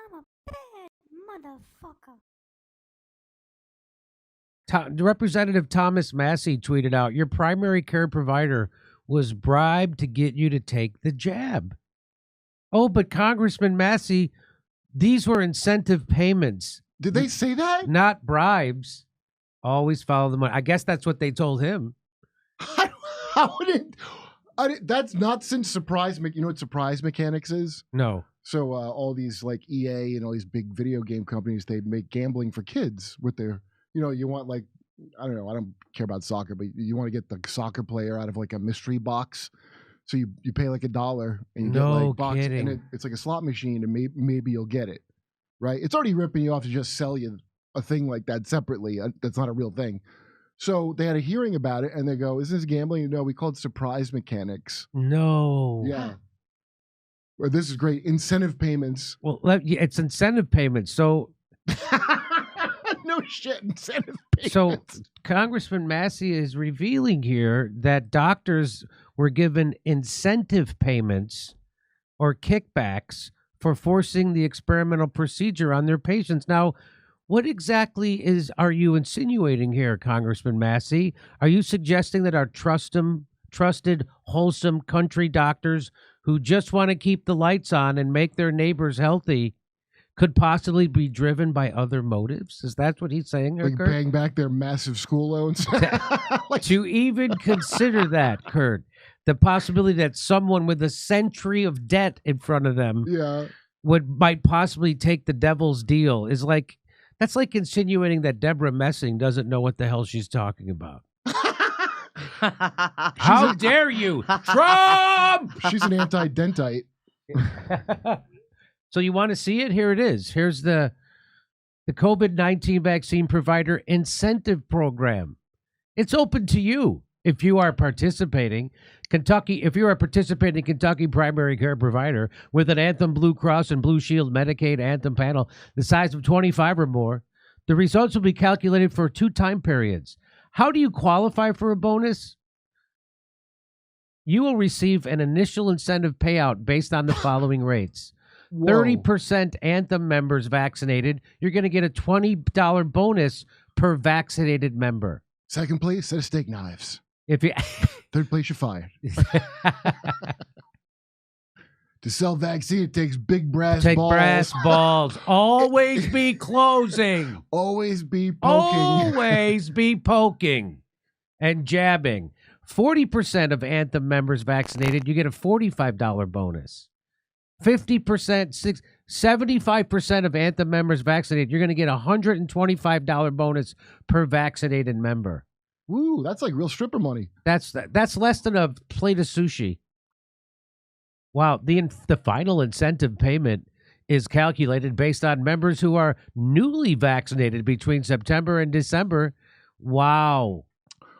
I'm a bad motherfucker. Representative Thomas Massey tweeted out, your primary care provider was bribed to get you to take the jab. Oh, but Congressman Massey, these were incentive payments. Did they say that? Not bribes. Always follow the money. I guess that's what they told him. How did... that's not since surprise. You know what surprise mechanics is? No. So all these like EA and all these big video game companies, they make gambling for kids with their, you know, you want like, I don't know, I don't care about soccer, but you want to get the soccer player out of like a mystery box. So you pay like $1 and you get like box, kidding. and it's like a slot machine, and maybe you'll get it, right? It's already ripping you off to just sell you a thing like that separately. That's not a real thing. So they had a hearing about it, and they go, "Is this gambling?" No, we call it surprise mechanics. No. Yeah. Or this is great. Incentive payments. Well, it's incentive payments. So no shit, incentive payments. So Congressman Massey is revealing here that doctors were given incentive payments or kickbacks for forcing the experimental procedure on their patients. Now, what exactly are you insinuating here, Congressman Massey? Are you suggesting that our trusted, wholesome country doctors who just want to keep the lights on and make their neighbors healthy could possibly be driven by other motives? Is that what he's saying? Like Kurt? paying back their massive school loans? To even consider that, Kurt, the possibility that someone with a century of debt in front of them might possibly take the devil's deal is like, that's like insinuating that Deborah Messing doesn't know what the hell she's talking about. How dare you, Trump? She's an anti-dentite. So you want to see it? Here it is. Here's the COVID-19 vaccine provider incentive program. It's open to you if you are participating. If you are a participating Kentucky primary care provider with an Anthem Blue Cross and Blue Shield Medicaid Anthem panel the size of 25 or more, the results will be calculated for 2 time periods. How do you qualify for a bonus? You will receive an initial incentive payout based on the following rates. 30% Anthem members vaccinated, you're going to get a $20 bonus per vaccinated member. Second place, set of steak knives. If you Third place, you're fired. To sell vaccine, it takes big brass balls. Take brass balls. Always be closing. Always be poking. Always be poking and jabbing. 40% of Anthem members vaccinated, you get a $45 bonus. 50%, 75% of Anthem members vaccinated, you're going to get a $125 bonus per vaccinated member. Woo, that's like real stripper money. That's less than a plate of sushi. Wow, the final incentive payment is calculated based on members who are newly vaccinated between September and December. Wow.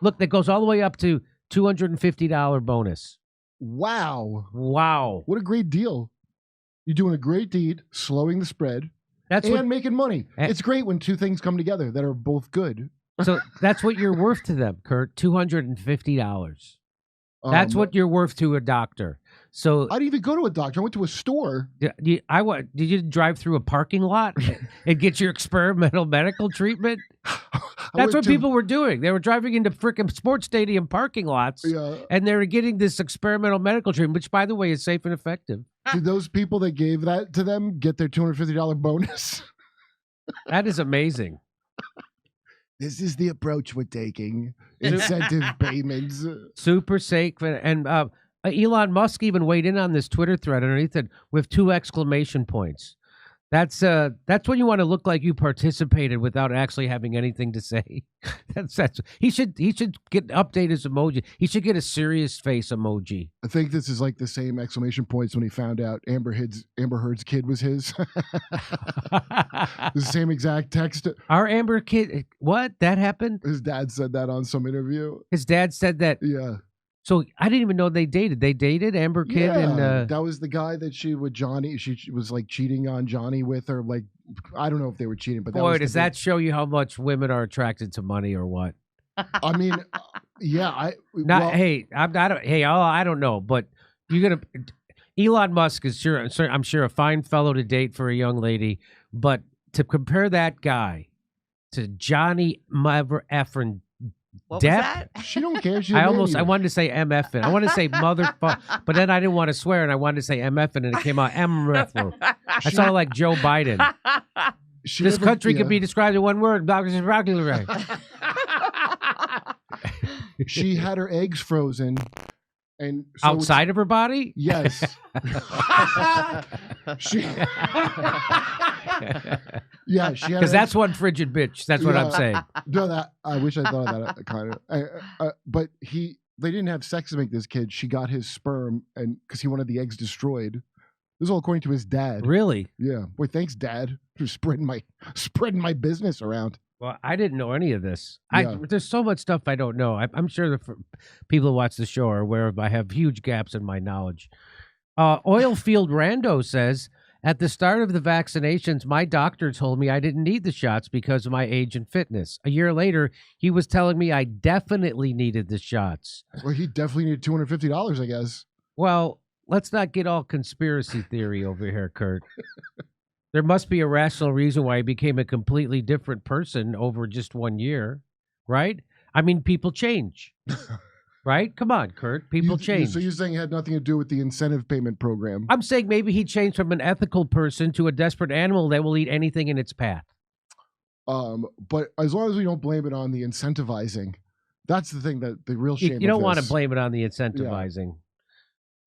Look, that goes all the way up to $250 bonus. Wow. Wow. What a great deal. You're doing a great deed, slowing the spread, and making money. It's great when two things come together that are both good. So that's what you're worth to them, Kurt, $250. That's what you're worth to a doctor. So I didn't even go to a doctor. I went to a store. Did you drive through a parking lot and get your experimental medical treatment? That's what people were doing. They were driving into freaking sports stadium parking lots, and they were getting this experimental medical treatment, which, by the way, is safe and effective. Did those people that gave that to them get their $250 bonus? That is amazing. This is the approach we're taking. Incentive payments. Super safe. And Elon Musk even weighed in on this Twitter thread underneath it with 2 exclamation points. That's when you want to look like you participated without actually having anything to say. That's he should update his emoji. He should get a serious face emoji. I think this is like the same exclamation points when he found out Amber Heard's kid was his. The same exact text. Our Amber kid, what? That happened? His dad said that on some interview. His dad said that. Yeah. So I didn't even know they dated. They dated, Amber Kid, and that was the guy that she was like cheating on Johnny with, or like, I don't know if they were cheating, but boy, does that show you how much women are attracted to money or what? I mean, yeah, I don't know, but you're gonna. Elon Musk is I'm sure a fine fellow to date for a young lady, but to compare that guy to Johnny Efren What Depp, was that? She don't care. She's I wanted to say MF, I wanted to say motherfucker, but then I didn't want to swear, and I wanted to say MF, and it came out MF. I sounded like Joe Biden. This country could be described in one word. She had her eggs frozen, and so Outside of her body? Yes. she, yeah, she had Because that's one frigid bitch. That's what I'm Yeah. saying. No, that I wish I thought of that kind of. But they didn't have sex to make this kid. She got his sperm, and because he wanted the eggs destroyed. This is all according to his dad. Really? Yeah. Boy, thanks, Dad, for spreading my business around. Well, I didn't know any of this. Yeah. There's so much stuff I don't know. I'm sure the people who watch the show are aware of. I have huge gaps in my knowledge. Oilfield Rando says, at the start of the vaccinations, my doctor told me I didn't need the shots because of my age and fitness. A year later, he was telling me I definitely needed the shots. Well, he definitely needed $250, I guess. Well, let's not get all conspiracy theory over here, Kurt. There must be a rational reason why he became a completely different person over just 1 year, right? I mean, people change, right? Come on, Kurt. People change. So you're saying it had nothing to do with the incentive payment program? I'm saying maybe he changed from an ethical person to a desperate animal that will eat anything in its path. But as long as we don't blame it on the incentivizing, that's the thing that the real shame. You don't want to this. blame it on the incentivizing.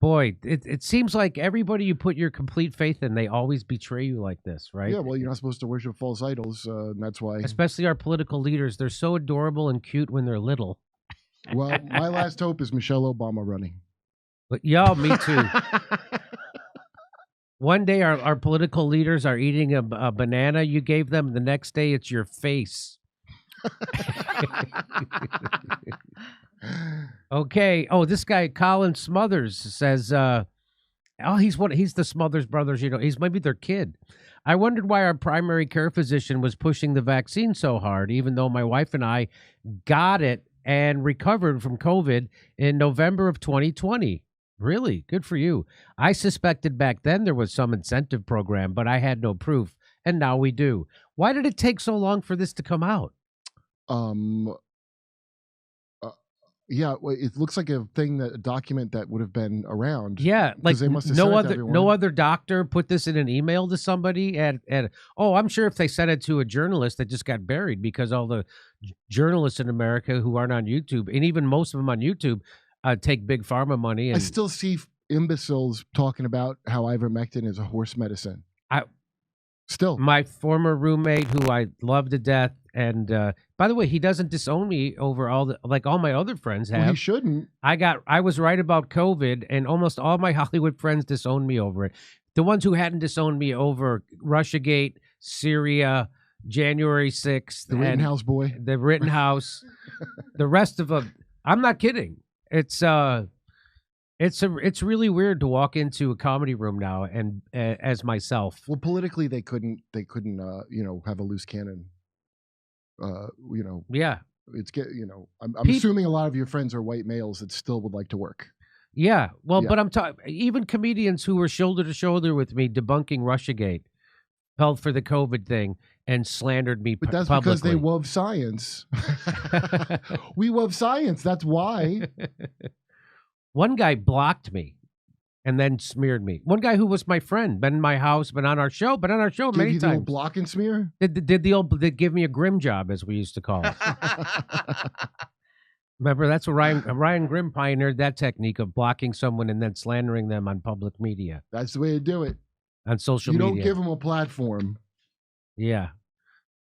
Boy, it seems like everybody you put your complete faith in, they always betray you like this, right? Yeah, well, you're not supposed to worship false idols, and that's why. Especially our political leaders. They're so adorable and cute when they're little. Well, my last hope is Michelle Obama running. But yeah, me too. One day our political leaders are eating a banana you gave them. The next day it's your face. Okay. Oh, this guy Colin Smothers says, he's the Smothers brothers. You know, he's maybe their kid. I wondered why our primary care physician was pushing the vaccine so hard, even though my wife and I got it and recovered from COVID in November of 2020. Really? Good for you. I suspected back then there was some incentive program, but I had no proof, and now we do. Why did it take so long for this to come out? Yeah, well, it looks like a document that would have been around. Yeah, like they must have no other doctor put this in an email to somebody. I'm sure if they sent it to a journalist, that just got buried because all the journalists in America who aren't on YouTube, and even most of them on YouTube, take big pharma money. And I still see imbeciles talking about how ivermectin is a horse medicine. My former roommate, who I love to death, and by the way, he doesn't disown me over all my other friends have. Well, he shouldn't. I was right about COVID, and almost all my Hollywood friends disowned me over it. The ones who hadn't disowned me over Russiagate, Syria, January 6th, the Rittenhouse boy, the Rittenhouse, the rest of them. I'm not kidding. It's really weird to walk into a comedy room now and as myself. Well, politically, they couldn't have a loose cannon. Yeah. I'm assuming a lot of your friends are white males that still would like to work. Yeah. Well, but I'm talking even comedians who were shoulder to shoulder with me debunking Russiagate, fell for the COVID thing and slandered me But that's publicly. because they love science. We love science. That's why. One guy blocked me and then smeared me. One guy who was my friend, been in my house, been on our show many times. The old block and smear? Did give me a grim job, as we used to call it. Remember, that's what Ryan Grimm pioneered, that technique of blocking someone and then slandering them on public media. That's the way to do it. On social media. You don't give them a platform. Yeah.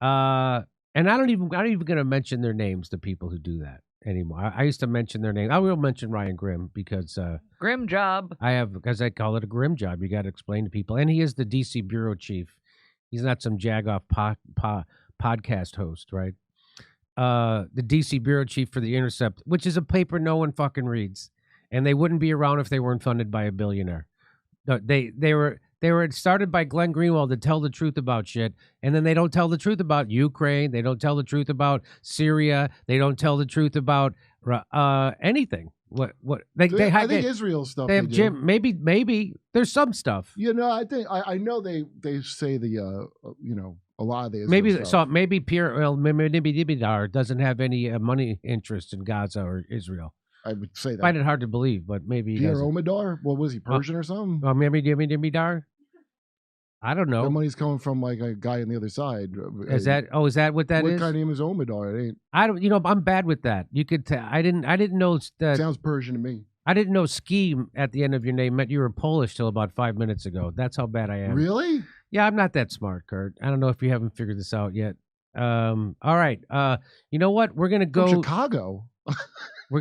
And I'm not even going to mention their names, the people who do that anymore. I used to mention their name. I will mention Ryan Grimm because grim job. Because I call it a grim job. You got to explain to people. And he is the DC bureau chief. He's not some jagoff podcast host, right? The DC bureau chief for The Intercept, which is a paper no one fucking reads, and they wouldn't be around if they weren't funded by a billionaire. No, they were started by Glenn Greenwald to tell the truth about shit, and then they don't tell the truth about Ukraine. They don't tell the truth about Syria. They don't tell the truth about anything. What they I think Israel stuff. They have do. Jim. Maybe there's some stuff. You know, I think I know they say the you know, a lot of the Israel Maybe stuff. so. Maybe Jimmy Dore doesn't have any money interest in Gaza or Israel. I would say that. I find it hard to believe, but maybe he Pierre doesn't. Omidyar? What was he, Persian or something? Maybe Jimmy Dore. I don't know. The money's coming from like a guy on the other side. Is that what that is? What kind of name is Omidyar? It ain't. I don't. I'm bad with that. You could. I didn't know that. Sounds Persian to me. I didn't know ski at the end of your name meant you were Polish till about 5 minutes ago. That's how bad I am. Really? Yeah, I'm not that smart, Kurt. I don't know if you haven't figured this out yet. All right. You know what? We're gonna go From Chicago. We're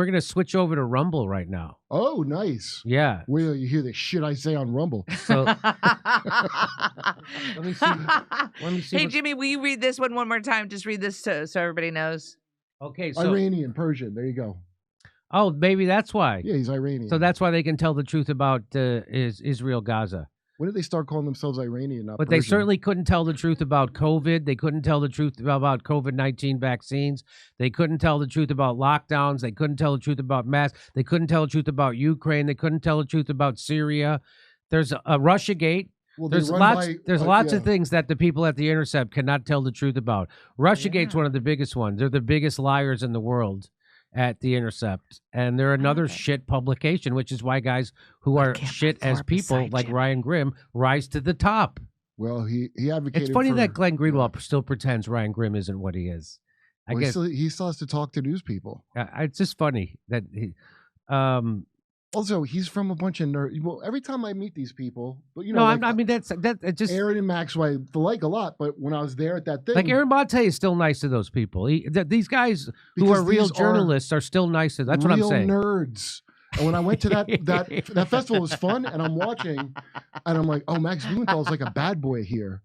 gonna switch over to Rumble right now. Oh, nice. Yeah. Wait till you hear the shit I say on Rumble. So let me see. Hey, Jimmy, will you read this one more time? Just read this so everybody knows. Okay. So Iranian, Persian. There you go. oh, maybe that's why. Yeah, he's Iranian. So that's why they can tell the truth about is Israel Gaza. When did they start calling themselves Iranian? Not But Persian? they certainly couldn't tell the truth about COVID. They couldn't tell the truth about COVID-19 vaccines. They couldn't tell the truth about lockdowns. They couldn't tell the truth about masks. They couldn't tell the truth about Ukraine. They couldn't tell the truth about Syria. There's a Russiagate. Well, they There's run lots. by- There's lots of yeah. things that the people at the Intercept cannot tell the truth about. Russiagate's one of the biggest ones. They're the biggest liars in the world at the Intercept, and they're another shit publication, which is why guys who are shit as people like Ryan Grimm rise to the top. Well, he advocated. It's funny for, that Glenn Greenwald still pretends Ryan Grimm isn't what he is. I well, guess he still has to talk to news people. it's just funny that he. Also, he's from a bunch of nerds. Well, every time I meet these people, but you know, No, like, I mean that's it just Aaron and Max, who I like a lot. But when I was there at that thing, like Aaron Monte is still nice to those people. These guys who Because are real these are journalists are still nice to. That's what I'm real saying. nerds. And when I went to that festival, was fun, and I'm watching, and I'm like, oh, Max Blumenthal's like a bad boy here.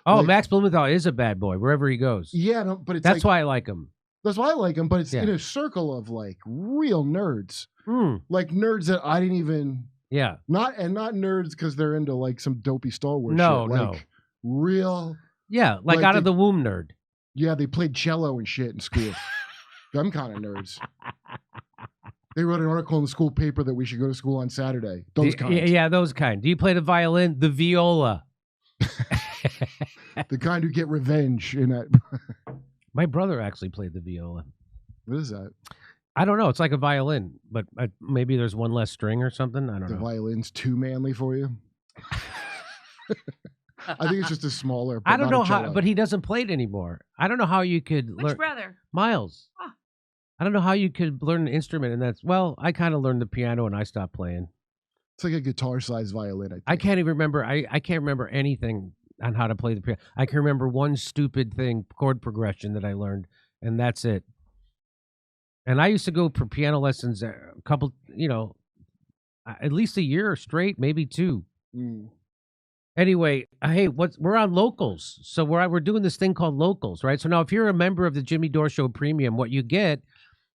Oh, Like- Max Blumenthal is a bad boy wherever he goes. Yeah, no, but it's That's like, why I like him. that's why I like him. But it's Yeah. in a circle of like real nerds, Mm, like nerds that I didn't even yeah. not nerds because they're into like some dopey Star Wars. No, shit. no. Like, real. Yeah, like Like out of the- the womb nerd. Yeah, they played cello and shit in school. Them kind of nerds. They wrote an article in the school paper that we should go to school on Saturday. Those kinds. Yeah, those kind. Do you play the violin? The viola. The kind who get revenge in that. My brother actually played the viola. What is that? I don't know. It's like a violin, but maybe there's one less string or something. I don't The know. violin's too manly for you? I think it's just a smaller. But I don't not a know how, cello. but he doesn't play it anymore. I don't know how you could Which learn. brother? Miles. Ah. I don't know how you could learn an instrument, and that's well. I kind of learned the piano, and I stopped playing. It's like a guitar-sized violin. I think. I can't even remember. I can't remember anything on how to play the piano. I can remember one stupid thing, chord progression that I learned, and that's it. And I used to go for piano lessons a couple, at least a year straight, maybe 2. Mm. Anyway, hey, we're on locals, so we're doing this thing called locals, right? So now, if you're a member of the Jimmy Dore Show Premium, what you get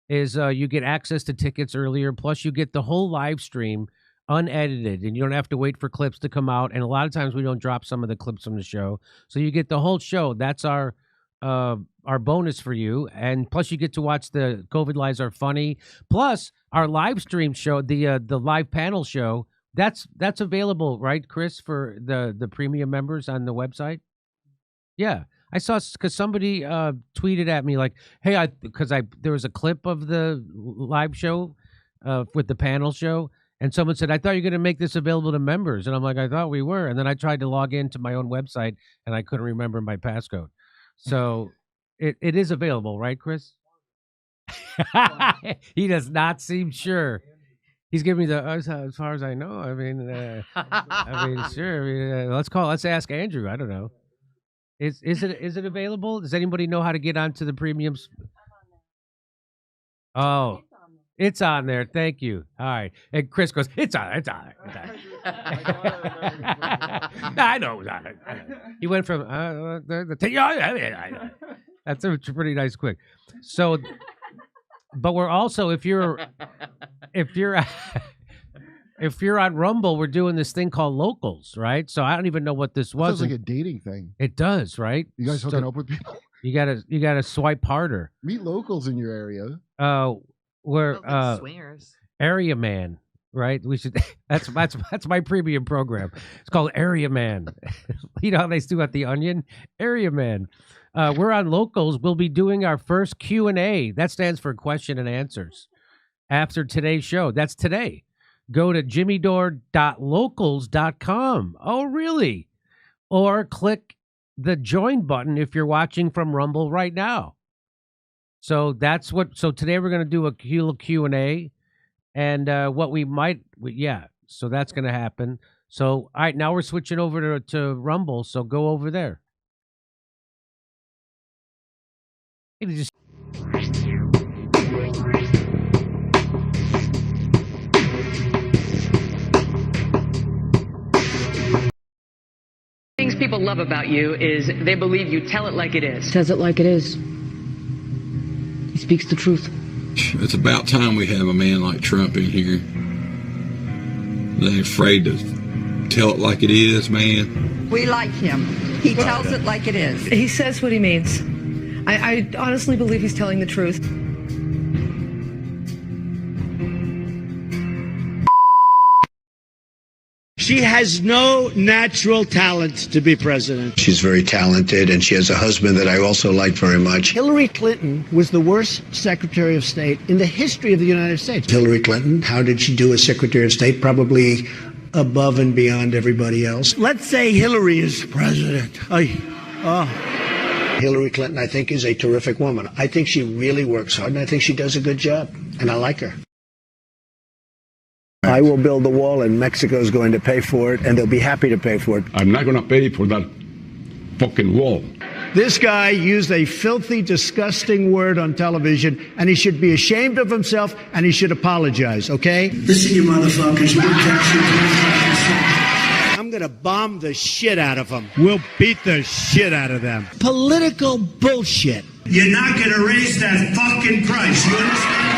is you get access to tickets earlier, plus you get the whole live stream unedited, and you don't have to wait for clips to come out. And a lot of times we don't drop some of the clips from the show, so you get the whole show. That's our bonus for you, and plus you get to watch the COVID Lies Are Funny, plus our live stream show, the live panel show. That's available, right, Chris, for the premium members on the website? Yeah. I saw, because somebody tweeted at me like, hey, there was a clip of the live show with the panel show, and someone said, I thought you were going to make this available to members. And I'm like, I thought we were. And then I tried to log into my own website, and I couldn't remember my passcode. So it is available, right, Chris? He does not seem sure. He's giving me as far as I know. I mean, sure. Let's ask Andrew. I don't know. Is it available? Does anybody know how to get onto the premiums? Oh, it's on there. Thank you. All right. And Chris goes, it's on. It's on. It's on. I know it's on. He went from that's a pretty nice quick. So, but we're also if you're on Rumble, we're doing this thing called locals, right? So I don't even know what this was. Sounds like a dating thing. It does, right? You guys hooking up with people? You gotta swipe harder. Meet locals in your area. We're swingers. Area Man, right? We should. That's my premium program. It's called Area Man. You know how they do at the Onion? Area Man. We're on Locals. We'll be doing our first Q&A. That stands for question and answers. After today's show, that's today. Go to jimmydore.locals.com. Oh, really? Or click the join button if you're watching from Rumble right now. So that's what. So today we're going to do a Q&A, and what we might, yeah. So that's going to happen. So all right, now we're switching over to Rumble. So go over there. Just things people love about you is they believe you tell it like it is. Says it like it is. He speaks the truth. It's about time we have a man like Trump in here. They ain't afraid to tell it like it is, man. We like him. He tells it like it is. He says what he means. I honestly believe he's telling the truth. She has no natural talent to be president. She's very talented, and she has a husband that I also like very much. Hillary Clinton was the worst Secretary of State in the history of the United States. Hillary Clinton, how did she do as Secretary of State? Probably above and beyond everybody else. Let's say Hillary is president. Hillary Clinton, I think, is a terrific woman. I think she really works hard, and I think she does a good job, and I like her. I will build the wall, and Mexico is going to pay for it, and they'll be happy to pay for it. I'm not going to pay for that fucking wall. This guy used a filthy, disgusting word on television, and he should be ashamed of himself, and he should apologize, okay? Listen, you motherfuckers. I'm going to bomb the shit out of them. We'll beat the shit out of them. Political bullshit. You're not going to raise that fucking price, you understand?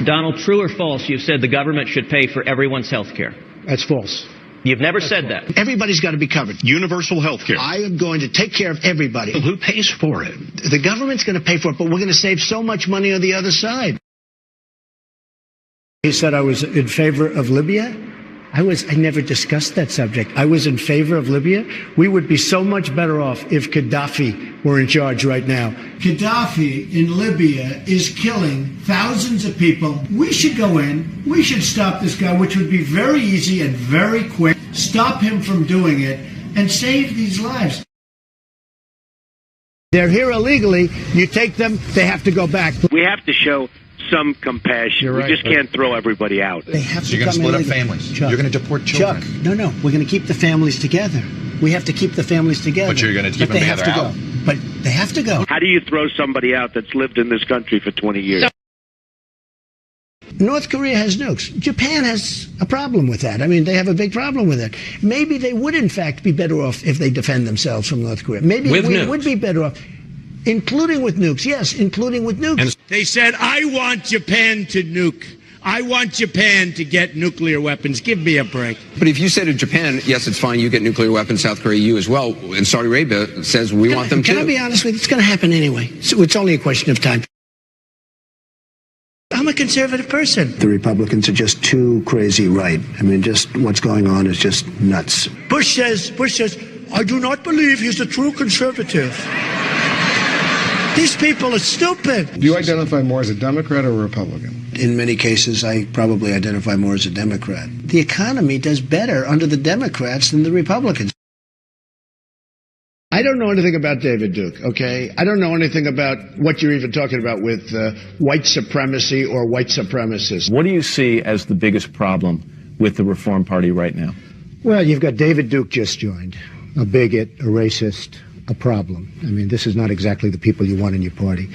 Donald, true or false, you've said the government should pay for everyone's health care. That's false. You've never said that. Everybody's got to be covered. Universal health care. I am going to take care of everybody. Who pays for it? The government's going to pay for it, but we're going to save so much money on the other side. He said I was in favor of Libya. I never discussed that subject. I was in favor of Libya. We would be so much better off if Gaddafi were in charge right now. Gaddafi in Libya is killing thousands of people. We should go in. We should stop this guy, which would be very easy and very quick. Stop him from doing it and save these lives. They're here illegally. You take them, they have to go back. We have to show some compassion. You're right, we just can't throw everybody out. They have So you're going to split up families. Chuck, You're going to deport children. Chuck, no, we're going to keep the families together. We have to keep the families together. But you're going to keep them together out. But they have to go. How do you throw somebody out that's lived in this country for 20 years? North Korea has nukes. Japan has a problem with that. I mean, they have a big problem with it. Maybe they would, in fact, be better off if they defend themselves from North Korea. Maybe we would be better off. Including with nukes. Yes, including with nukes. And they said, I want Japan to nuke. I want Japan to get nuclear weapons. Give me a break. But if you say to Japan, yes, it's fine, you get nuclear weapons, South Korea, you as well, and Saudi Arabia says we want them too. Can I be honest with you? It's going to happen anyway. So it's only a question of time. I'm a conservative person. The Republicans are just too crazy right. I mean, just what's going on is just nuts. Bush says, I do not believe he's a true conservative. These people are stupid. Do you identify more as a Democrat or a Republican? In many cases, I probably identify more as a Democrat. The economy does better under the Democrats than the Republicans. I don't know anything about David Duke, okay? I don't know anything about what you're even talking about with white supremacy or white supremacists. What do you see as the biggest problem with the Reform Party right now? Well, you've got David Duke just joined, a bigot, a racist, a problem. I mean, this is not exactly the people you want in your party.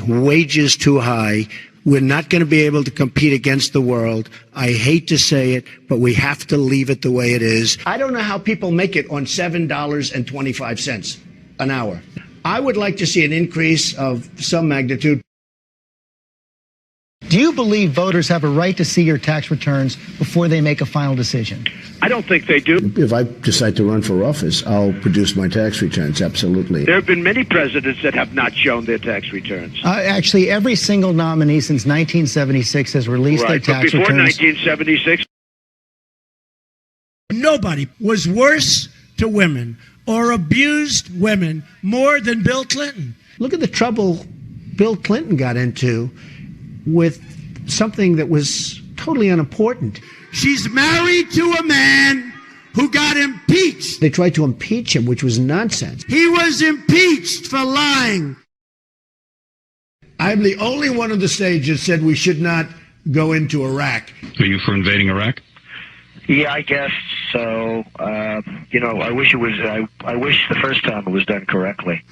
Wages too high. We're not going to be able to compete against the world. I hate to say it, but we have to leave it the way it is. I don't know how people make it on $7.25 an hour. I would like to see an increase of some magnitude. Do you believe voters have a right to see your tax returns before they make a final decision? I don't think they do. If I decide to run for office, I'll produce my tax returns, absolutely. There have been many presidents that have not shown their tax returns. Actually, every single nominee since 1976 has released their tax before returns. 1976. Nobody was worse to women or abused women more than Bill Clinton. Look at the trouble Bill Clinton got into with something that was totally unimportant. She's married to a man who got impeached. They tried to impeach him, which was nonsense. He was impeached for lying. I'm the only one on the stage that said we should not go into Iraq. Are you for invading Iraq? Yeah, I guess so. I wish it was. I wish the first time it was done correctly.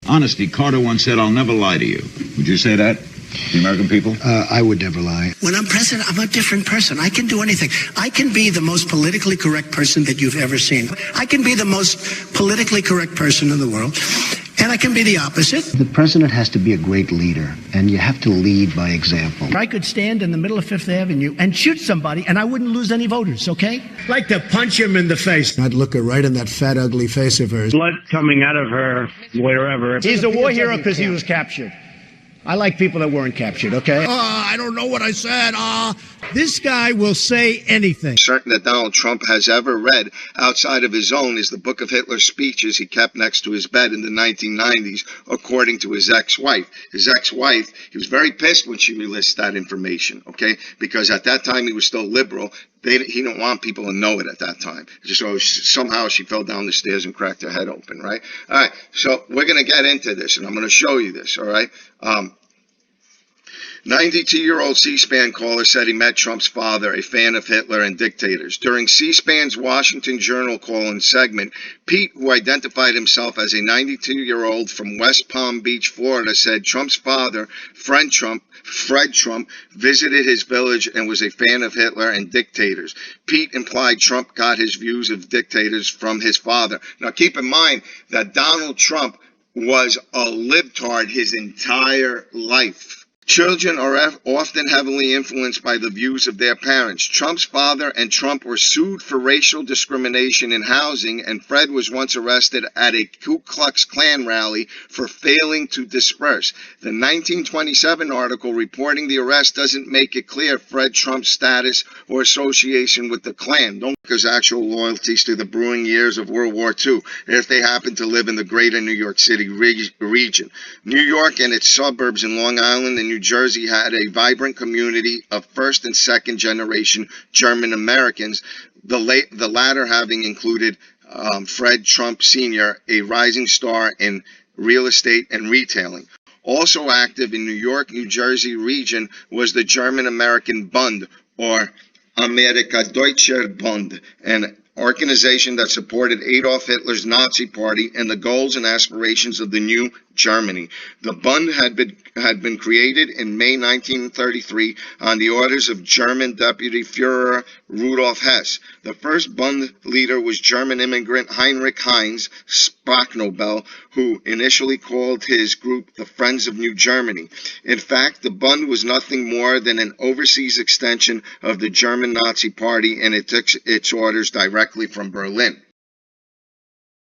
Honesty. Carter once said, "I'll never lie to you." Would you say that, the American people? I would never lie. When I'm president, I'm a different person. I can do anything. I can be the most politically correct person that you've ever seen. I can be the most politically correct person in the world. And I can be the opposite. The president has to be a great leader, and you have to lead by example. I could stand in the middle of Fifth Avenue and shoot somebody, and I wouldn't lose any voters, okay? Like to punch him in the face. I'd look her right in that fat, ugly face of hers. Blood coming out of her wherever. He's a war hero because he was captured. I like people that weren't captured, okay? I don't know what I said. This guy will say anything. Certain that Donald Trump has ever read outside of his own is the book of Hitler's speeches he kept next to his bed in the 1990s, according to his ex-wife. His ex-wife, he was very pissed when she released that information, okay? Because at that time he was still liberal. He didn't want people to know it at that time. So somehow she fell down the stairs and cracked her head open, right? All right, so we're going to get into this, and I'm going to show you this, all right? 92-year-old C-SPAN caller said he met Trump's father, a fan of Hitler and dictators. During C-SPAN's Washington Journal call-in segment, Pete, who identified himself as a 92-year-old from West Palm Beach, Florida, said Trump's father, Fred Trump, visited his village and was a fan of Hitler and dictators. Pete implied Trump got his views of dictators from his father. Now, keep in mind that Donald Trump was a libtard his entire life. Children are often heavily influenced by the views of their parents. Trump's father and Trump were sued for racial discrimination in housing, and Fred was once arrested at a Ku Klux Klan rally for failing to disperse. The 1927 article reporting the arrest doesn't make it clear Fred Trump's status or association with the Klan. Don't his actual loyalties to the brewing years of World War II if they happen to live in the greater New York City region. New York and its suburbs in Long Island and New Jersey had a vibrant community of first and second generation German Americans, the latter having included Fred Trump Sr., a rising star in real estate and retailing. Also active in New York, New Jersey region was the German American Bund, or Amerika Deutscher Bund, an organization that supported Adolf Hitler's Nazi Party and the goals and aspirations of the new Germany. The Bund had been created in May 1933 on the orders of German Deputy Führer Rudolf Hess. The first Bund leader was German immigrant Heinrich Heinz Spacknobel, who initially called his group the Friends of New Germany. In fact, the Bund was nothing more than an overseas extension of the German Nazi Party, and it took its orders directly from Berlin.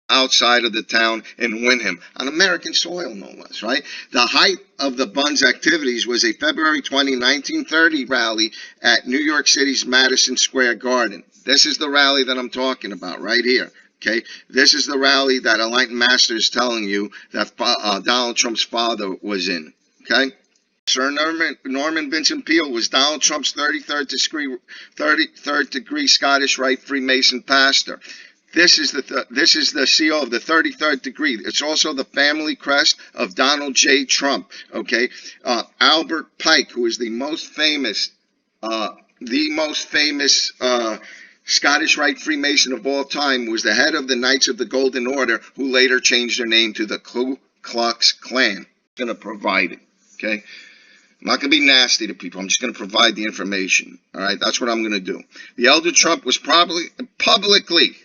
Outside of the town in Windham, on American soil no less, right? The height of the Bund's activities was a February 20, 1930 rally at New York City's Madison Square Garden. This is the rally that I'm talking about right here, okay? This is the rally that Enlightened Master is telling you that Donald Trump's father was in, okay? Sir Norman Vincent Peale was Donald Trump's 33rd degree Scottish Rite Freemason pastor. This is the seal of the 33rd degree. It's also the family crest of Donald J. Trump. Okay, Albert Pike, who is the most famous Scottish Rite Freemason of all time, was the head of the Knights of the Golden Order, who later changed their name to the Ku Klux Klan. I'm going to provide it. Okay. I'm not going to be nasty to people. I'm just going to provide the information. All right, that's what I'm going to do. The elder Trump was probably publicly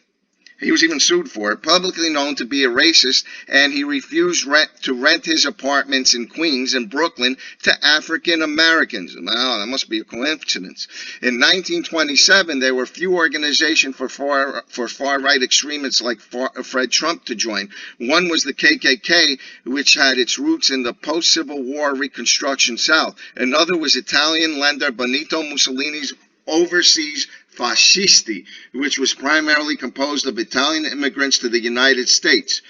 He was even sued for it, publicly known to be a racist, and he refused to rent his apartments in Queens and Brooklyn to African Americans. Wow, that must be a coincidence. In 1927, there were few organizations for far-right extremists like Fred Trump to join. One was the KKK, which had its roots in the post-Civil War Reconstruction South. Another was Italian lender Benito Mussolini's overseas Fascisti, which was primarily composed of Italian immigrants to the United States.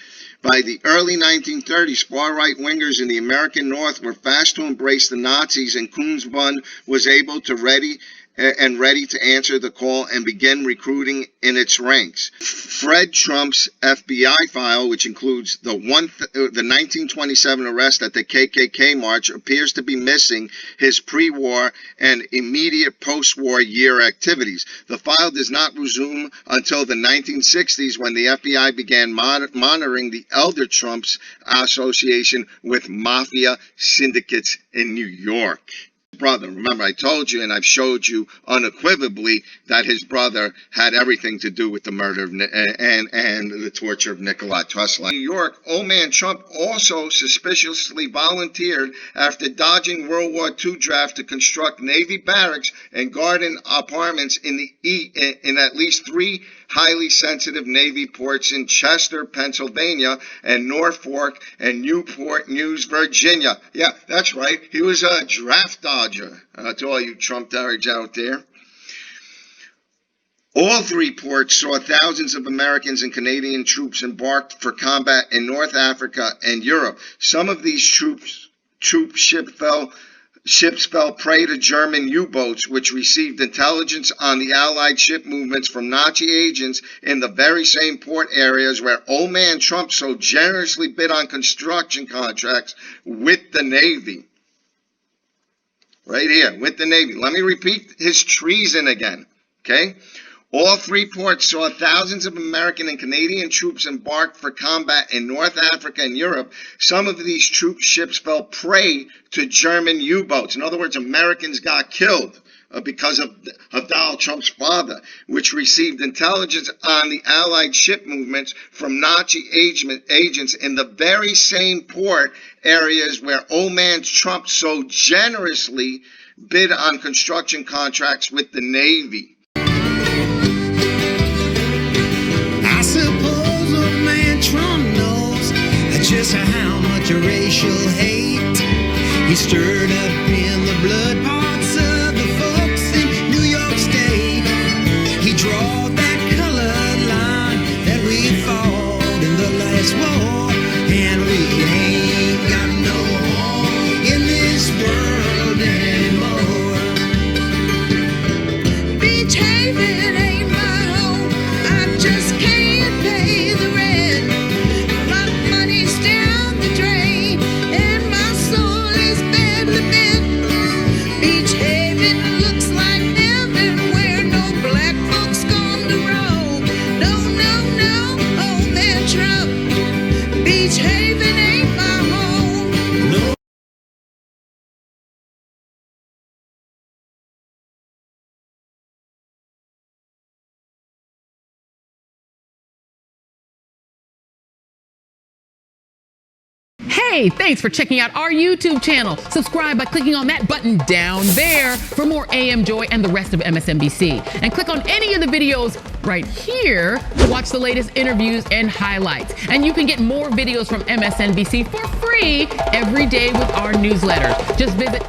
By the early 1930s, far-right wingers in the American North were fast to embrace the Nazis, and Kunzbund was able to ready to answer the call and begin recruiting in its ranks. Fred Trump's FBI file, which includes the 1927 arrest at the KKK march, appears to be missing his pre-war and immediate post-war year activities. The file does not resume until the 1960s, when the FBI began monitoring the elder Trump's association with mafia syndicates in New York. Brother, remember I told you and I've showed you unequivocally that his brother had everything to do with the murder of and the torture of Nikola Tesla. In New York, old man Trump also suspiciously volunteered after dodging World War II draft to construct Navy barracks and garden apartments in at least 3 highly sensitive Navy ports in Chester, Pennsylvania, and Norfolk and Newport News, Virginia. Yeah, that's right. He was a draft dodger, to all you Trump dodgers out there. All 3 ports saw thousands of Americans and Canadian troops embarked for combat in North Africa and Europe. Some of these ships fell prey to German U-boats, which received intelligence on the Allied ship movements from Nazi agents in the very same port areas where old man Trump so generously bid on construction contracts with the Navy. Right here, with the Navy. Let me repeat his treason again, okay? All 3 ports saw thousands of American and Canadian troops embarked for combat in North Africa and Europe. Some of these troop ships fell prey to German U-boats. In other words, Americans got killed because of Donald Trump's father, which received intelligence on the Allied ship movements from Nazi agents in the very same port areas where old man Trump so generously bid on construction contracts with the Navy. I suppose old man Trump knows just how much racial hate he stirred up in the blood parts of the folks in New York State. He drawed that colored line that we fought in the last war, and we ain't got no home in this world anymore. Beach Haven ain't my home, I just can't pay the rent. My money's down the drain, and my soul is badly bent. Beach Haven looks like heaven where no black folks come to roam. No, no, no, old man Trump, Beach Haven ain't my home. No. Hey, thanks for checking out our YouTube channel. Subscribe by clicking on that button down there for more AM Joy and the rest of MSNBC. And click on any of the videos right here to watch the latest interviews and highlights. And you can get more videos from MSNBC for free every day with our newsletter. Just visit